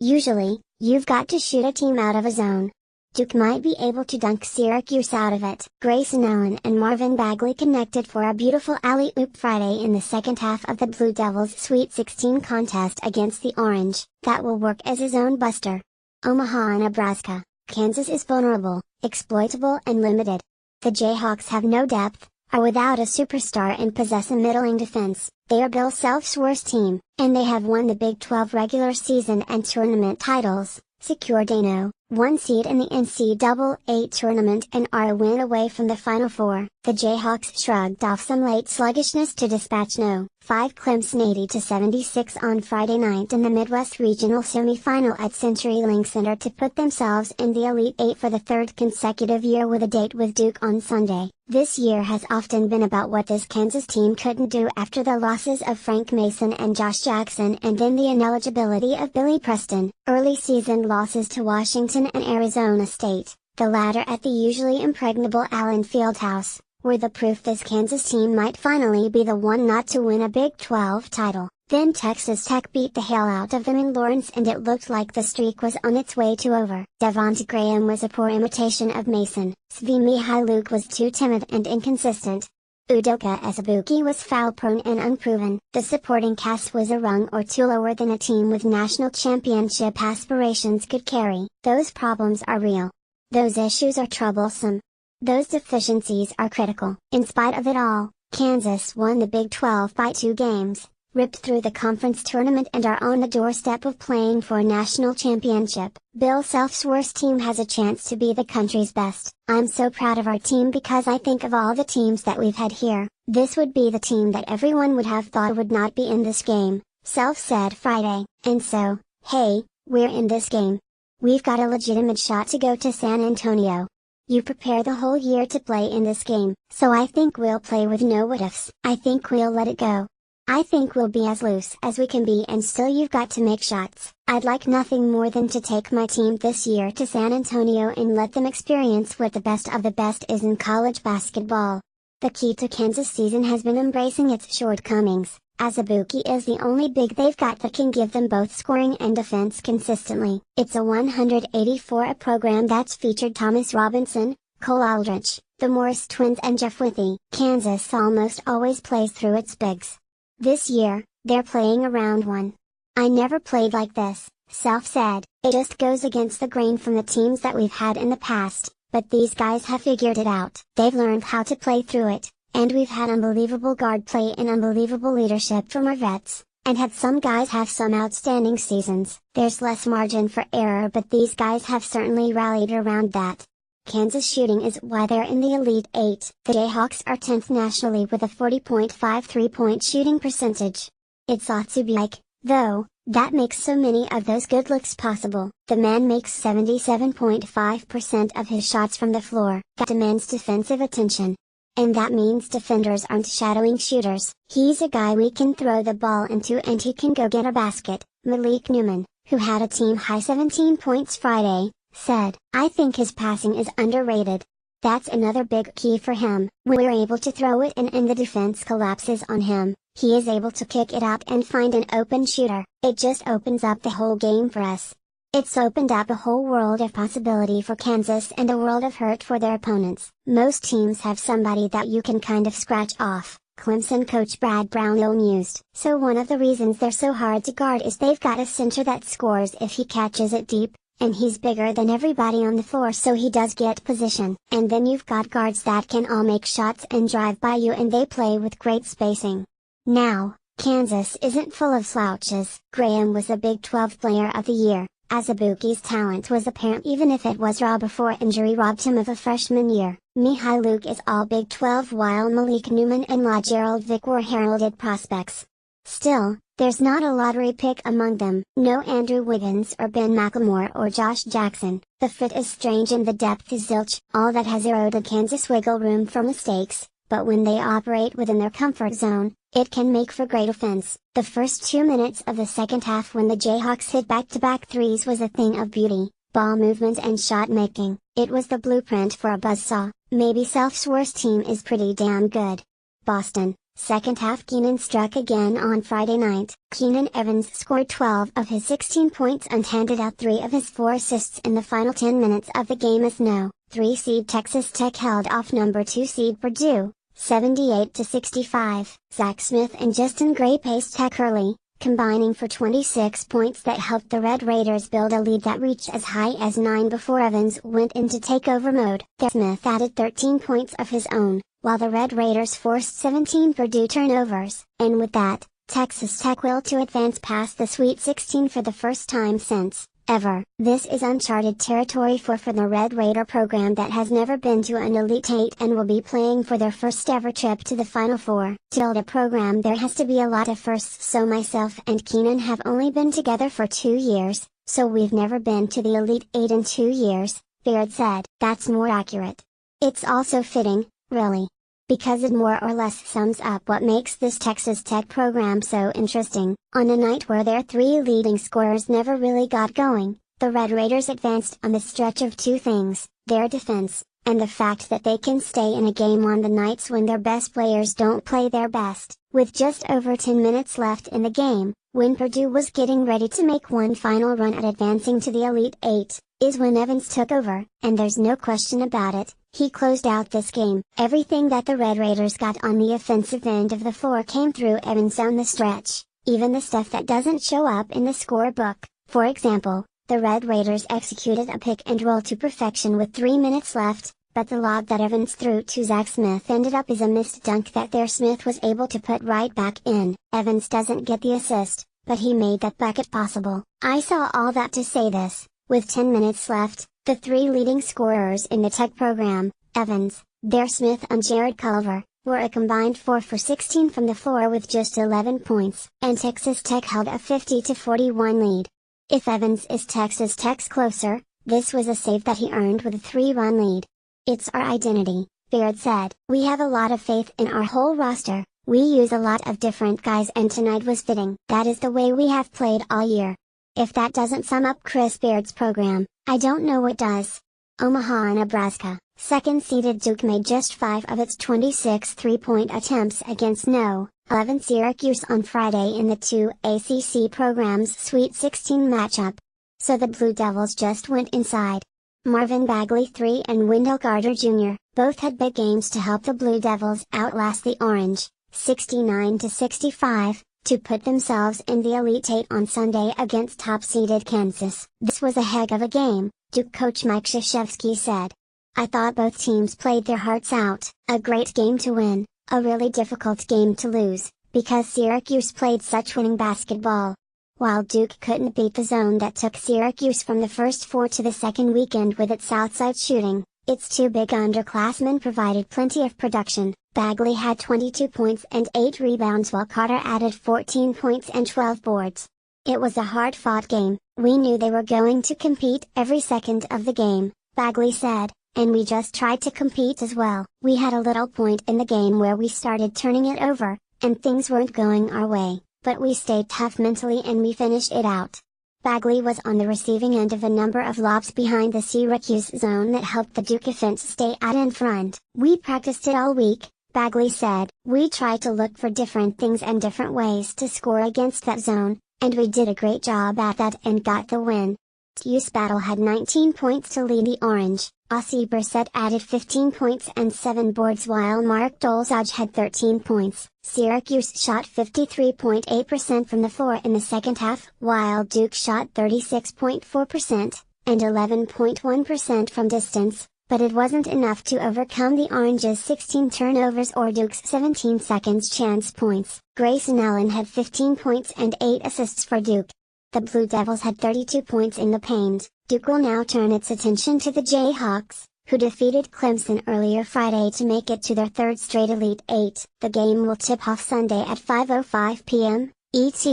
Usually, you've got to shoot a team out of a zone. Duke might be able to dunk Syracuse out of it. Grayson Allen and Marvin Bagley connected for a beautiful alley-oop Friday in the second half of the Blue Devils' Sweet 16 contest against the Orange. That will work as a zone buster. Omaha, Nebraska. Kansas is vulnerable, exploitable and limited. The Jayhawks have no depth, are without a superstar and possess a middling defense. They are Bill Self's worst team, and they have won the Big 12 regular season and tournament titles, secured a No. 1 seed in the NCAA tournament and are a win away from the Final Four. The Jayhawks shrugged off some late sluggishness to dispatch No. 5 Clemson 80-76 on Friday night in the Midwest Regional Semifinal at CenturyLink Center to put themselves in the Elite Eight for the third consecutive year with a date with Duke on Sunday. This year has often been about what this Kansas team couldn't do after the losses of Frank Mason and Josh Jackson and then the ineligibility of Billy Preston. Early season losses to Washington and Arizona State, the latter at the usually impregnable Allen Fieldhouse, were the proof this Kansas team might finally be the one not to win a Big 12 title. Then Texas Tech beat the hell out of them in Lawrence and it looked like the streak was on its way to over. Devonte Graham was a poor imitation of Mason. Svi Mykhailiuk was too timid and inconsistent. Udoka Azubuike was foul-prone and unproven. The supporting cast was a rung or two lower than a team with national championship aspirations could carry. Those problems are real. Those issues are troublesome. Those deficiencies are critical. In spite of it all, Kansas won the Big 12 by 2 games, ripped through the conference tournament and are on the doorstep of playing for a national championship. Bill Self's worst team has a chance to be the country's best. I'm so proud of our team because I think of all the teams that we've had here, this would be the team that everyone would have thought would not be in this game, Self said Friday. And so, hey, we're in this game. We've got a legitimate shot to go to San Antonio. You prepare the whole year to play in this game, so I think we'll play with no what-ifs. I think we'll let it go. I think we'll be as loose as we can be and still you've got to make shots. I'd like nothing more than to take my team this year to San Antonio and let them experience what the best of the best is in college basketball. The key to Kansas' season has been embracing its shortcomings. Azubuike is the only big they've got that can give them both scoring and defense consistently. It's a 184 program that's featured Thomas Robinson, Cole Aldrich, the Morris twins and Jeff Withey. Kansas almost always plays through its bigs. This year, they're playing around one. I never played like this, Self said. It just goes against the grain from the teams that we've had in the past, but these guys have figured it out. They've learned how to play through it. And we've had unbelievable guard play and unbelievable leadership from our vets, and had some guys have some outstanding seasons. There's less margin for error but these guys have certainly rallied around that. Kansas shooting is why they're in the Elite Eight. The Jayhawks are 10th nationally with a 40.5 three-point shooting percentage. It's Azubuike, though, that makes so many of those good looks possible. The man makes 77.5% of his shots from the floor. That demands defensive attention. And that means defenders aren't shadowing shooters. He's a guy we can throw the ball into and he can go get a basket, Malik Newman, who had a team-high 17 points Friday, said. I think his passing is underrated. That's another big key for him. We're able to throw it in and the defense collapses on him. He is able to kick it out and find an open shooter. It just opens up the whole game for us. It's opened up a whole world of possibility for Kansas and a world of hurt for their opponents. Most teams have somebody that you can kind of scratch off, Clemson coach Brad Brownell mused. So one of the reasons they're so hard to guard is they've got a center that scores if he catches it deep, and he's bigger than everybody on the floor so he does get position. And then you've got guards that can all make shots and drive by you and they play with great spacing. Now, Kansas isn't full of slouches. Graham was a Big 12 Player of the Year. Azubuike's talent was apparent even if it was raw before injury robbed him of a freshman year. Mykhailiuk is all Big 12 while Malik Newman and LaGerald Vick were heralded prospects. Still, there's not a lottery pick among them. No Andrew Wiggins or Ben McLemore or Josh Jackson. The fit is strange and the depth is zilch. All that has eroded Kansas wiggle room for mistakes, but when they operate within their comfort zone, it can make for great offense. The first 2 minutes of the second half when the Jayhawks hit back-to-back threes was a thing of beauty, ball movement and shot making. It was the blueprint for a buzzsaw. Maybe Self's worst team is pretty damn good. Boston, Second half Keenan struck again on Friday night. Keenan Evans scored 12 of his 16 points and handed out 3 of his 4 assists in the final 10 minutes of the game as No. 3 seed Texas Tech held off number 2 seed Purdue, 78-65. Zach Smith and Justin Gray paced Tech early, combining for 26 points that helped the Red Raiders build a lead that reached as high as 9 before Evans went into takeover mode. Smith added 13 points of his own, while the Red Raiders forced 17 Purdue turnovers, and with that, Texas Tech will to advance past the Sweet 16 for the first time since ever. This is uncharted territory for the Red Raider program that has never been to an Elite Eight and will be playing for their first ever trip to the Final Four. To build a program there has to be a lot of firsts, so myself and Keenan have only been together for 2 years, so we've never been to the Elite Eight in 2 years, Beard said. That's more accurate. It's also fitting, really, because it more or less sums up what makes this Texas Tech program so interesting. On a night where their 3 leading scorers never really got going, the Red Raiders advanced on the stretch of 2 things, their defense, and the fact that they can stay in a game on the nights when their best players don't play their best. With just over 10 minutes left in the game, when Purdue was getting ready to make one final run at advancing to the Elite Eight, is when Evans took over, and there's no question about it, he closed out this game. Everything that the Red Raiders got on the offensive end of the floor came through Evans down the stretch, even the stuff that doesn't show up in the scorebook. For example, the Red Raiders executed a pick and roll to perfection with 3 minutes left, but the lob that Evans threw to Zach Smith ended up as a missed dunk that their Smith was able to put right back in. Evans doesn't get the assist, but he made that bucket possible. I saw all that to say this. With 10 minutes left, the 3 leading scorers in the Tech program, Evans, Bear Smith and Jared Culver, were a combined 4 for 16 from the floor with just 11 points. And Texas Tech held a 50-41 lead. If Evans is Texas Tech's closer, this was a save that he earned with a 3-run lead. It's our identity, Beard said. We have a lot of faith in our whole roster, we use a lot of different guys and tonight was fitting. That is the way we have played all year. If that doesn't sum up Chris Beard's program, I don't know what does. Omaha, Nebraska, second-seeded Duke made just 5 of its 26 three-point attempts against No. 11 Syracuse on Friday in the 2 ACC programs' Sweet 16 matchup. So the Blue Devils just went inside. Marvin Bagley III and Wendell Carter Jr. both had big games to help the Blue Devils outlast the Orange, 69-65. To put themselves in the Elite Eight on Sunday against top-seeded Kansas. This was a heck of a game, Duke coach Mike Krzyzewski said. I thought both teams played their hearts out. A great game to win, a really difficult game to lose, because Syracuse played such winning basketball. While Duke couldn't beat the zone that took Syracuse from the first 4 to the second weekend with its outside shooting, its 2 big underclassmen provided plenty of production. Bagley had 22 points and 8 rebounds while Carter added 14 points and 12 boards. It was a hard-fought game, we knew they were going to compete every second of the game, Bagley said, and we just tried to compete as well. We had a little point in the game where we started turning it over, and things weren't going our way, but we stayed tough mentally and we finished it out. Bagley was on the receiving end of a number of lobs behind the Syracuse zone that helped the Duke offense stay out in front. We practiced it all week, Bagley said. We tried to look for different things and different ways to score against that zone, and we did a great job at that and got the win. TU's Battle had 19 points to lead the Orange. Aussie Brissett added 15 points and 7 boards while Mark Dolzage had 13 points. Syracuse shot 53.8% from the floor in the second half, while Duke shot 36.4%, and 11.1% from distance, but it wasn't enough to overcome the Orange's 16 turnovers or Duke's 17 seconds chance points. Grayson Allen had 15 points and 8 assists for Duke. The Blue Devils had 32 points in the paint. Duke will now turn its attention to the Jayhawks, who defeated Clemson earlier Friday to make it to their 3rd straight Elite Eight. The game will tip off Sunday at 5:05 p.m. ET.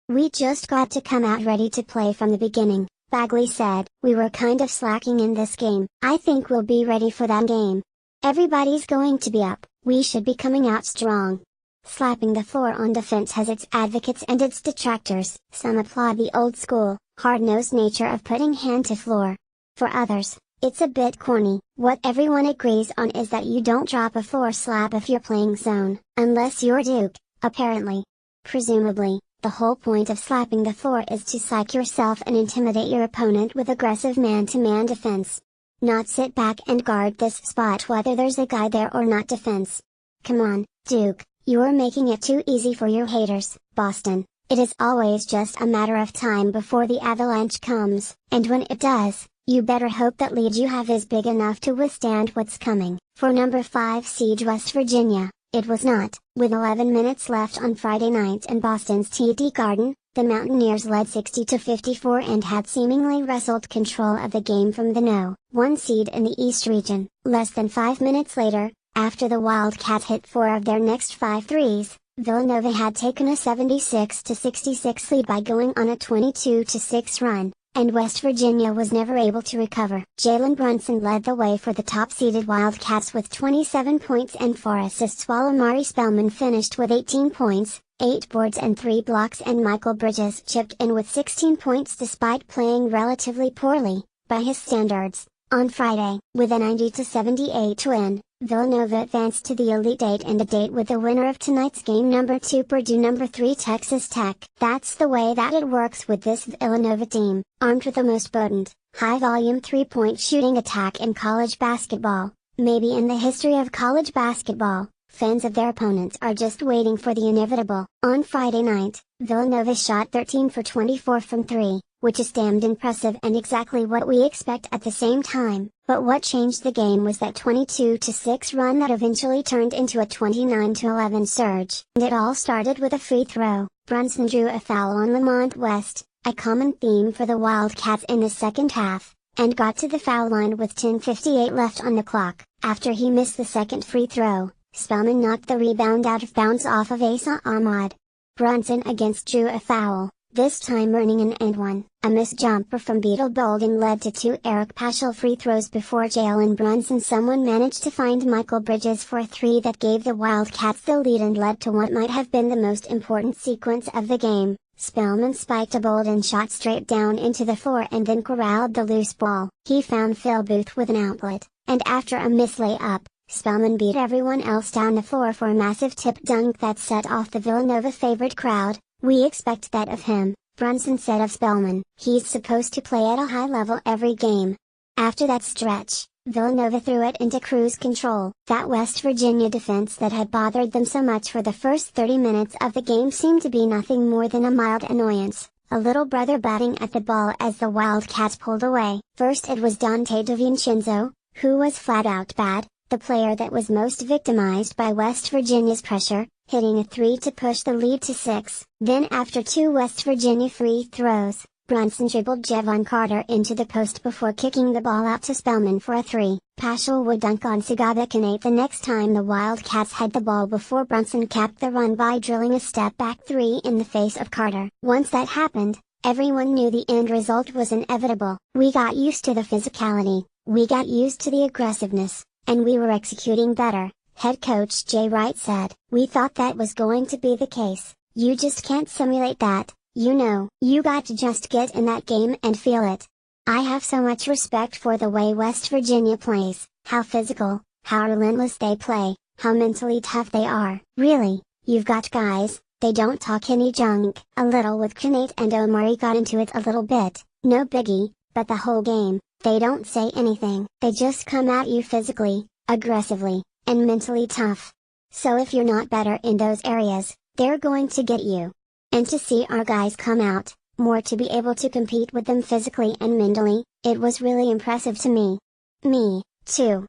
We just got to come out ready to play from the beginning, Bagley said. We were kind of slacking in this game. I think we'll be ready for that game. Everybody's going to be up, we should be coming out strong. Slapping the floor on defense has its advocates and its detractors. Some applaud the old school, hard-nosed nature of putting hand to floor. For others, It's a bit corny. What everyone agrees on is that you don't drop a floor slap if you're playing zone, unless you're Duke, apparently. Presumably, the whole point of slapping the floor is to psych yourself and intimidate your opponent with aggressive man-to-man defense. Not sit back and guard this spot whether there's a guy there or not defense. Come on, Duke, you're making it too easy for your haters. Boston, it is always just a matter of time before the avalanche comes, and when it does, you better hope that lead you have is big enough to withstand what's coming. For number 5 seed West Virginia, it was not. With 11 minutes left on Friday night in Boston's TD Garden, the Mountaineers led 60-54 and had seemingly wrestled control of the game from the No. 1 seed in the East region. Less than 5 minutes later, after the Wildcats hit 4 of their next 5 threes, Villanova had taken a 76-66 lead by going on a 22-6 run, and West Virginia was never able to recover. Jalen Brunson led the way for the top-seeded Wildcats with 27 points and 4 assists, while Amari Spellman finished with 18 points, 8 boards and 3 blocks, and Michael Bridges chipped in with 16 points despite playing relatively poorly, by his standards. On Friday, with a 90-78 win, Villanova advanced to the Elite Eight and a date with the winner of tonight's game number 2 Purdue number 3 Texas Tech. That's the way that it works with this Villanova team, armed with the most potent, high-volume three-point shooting attack in college basketball, maybe in the history of college basketball. Fans of their opponents are just waiting for the inevitable. On Friday night, Villanova shot 13 for 24 from 3, which is damned impressive and exactly what we expect at the same time. But what changed the game was that 22-6 run that eventually turned into a 29-11 surge. And it all started with a free throw. Brunson drew a foul on Lamont West, a common theme for the Wildcats in the second half, and got to the foul line with 10:58 left on the clock. After he missed the second free throw, Spellman knocked the rebound out of bounds off of Asa Ahmad. Brunson against drew a foul, this time earning an and one. A missed jumper from Beetle Bolden led to 2 Eric Paschal free throws before Jalen Brunson someone managed to find Michael Bridges for a 3 that gave the Wildcats the lead and led to what might have been the most important sequence of the game. Spellman spiked a Bolden shot straight down into the floor and then corralled the loose ball. He found Phil Booth with an outlet, and after a missed layup, Spellman beat everyone else down the floor for a massive tip dunk that set off the Villanova favorite crowd. "We expect that of him," Brunson said of Spellman. "He's supposed to play at a high level every game." After that stretch, Villanova threw it into cruise control. That West Virginia defense that had bothered them so much for the first 30 minutes of the game seemed to be nothing more than a mild annoyance, a little brother batting at the ball as the Wildcats pulled away. First it was Dante DiVincenzo, who was flat out bad, the player that was most victimized by West Virginia's pressure, hitting a 3 to push the lead to 6. Then after 2 West Virginia free throws, Brunson dribbled Jevon Carter into the post before kicking the ball out to Spellman for a 3. Paschal would dunk on Sagabekane the next time the Wildcats had the ball before Brunson capped the run by drilling a step-back 3 in the face of Carter. Once that happened, everyone knew the end result was inevitable. "We got used to the physicality, we got used to the aggressiveness, and we were executing better," head coach Jay Wright said. "We thought that was going to be the case. You just can't simulate that, you know. You got to just get in that game and feel it." I have so much respect for the way West Virginia plays, how physical, how relentless they play, how mentally tough they are. Really, you've got guys, they don't talk any junk. A little with Knate and Omari got into it a little bit, no biggie, but the whole game, they don't say anything. They just come at you physically, aggressively, and mentally tough. So if you're not better in those areas, they're going to get you. And to see our guys come out, more to be able to compete with them physically and mentally, it was really impressive to me. Me, too.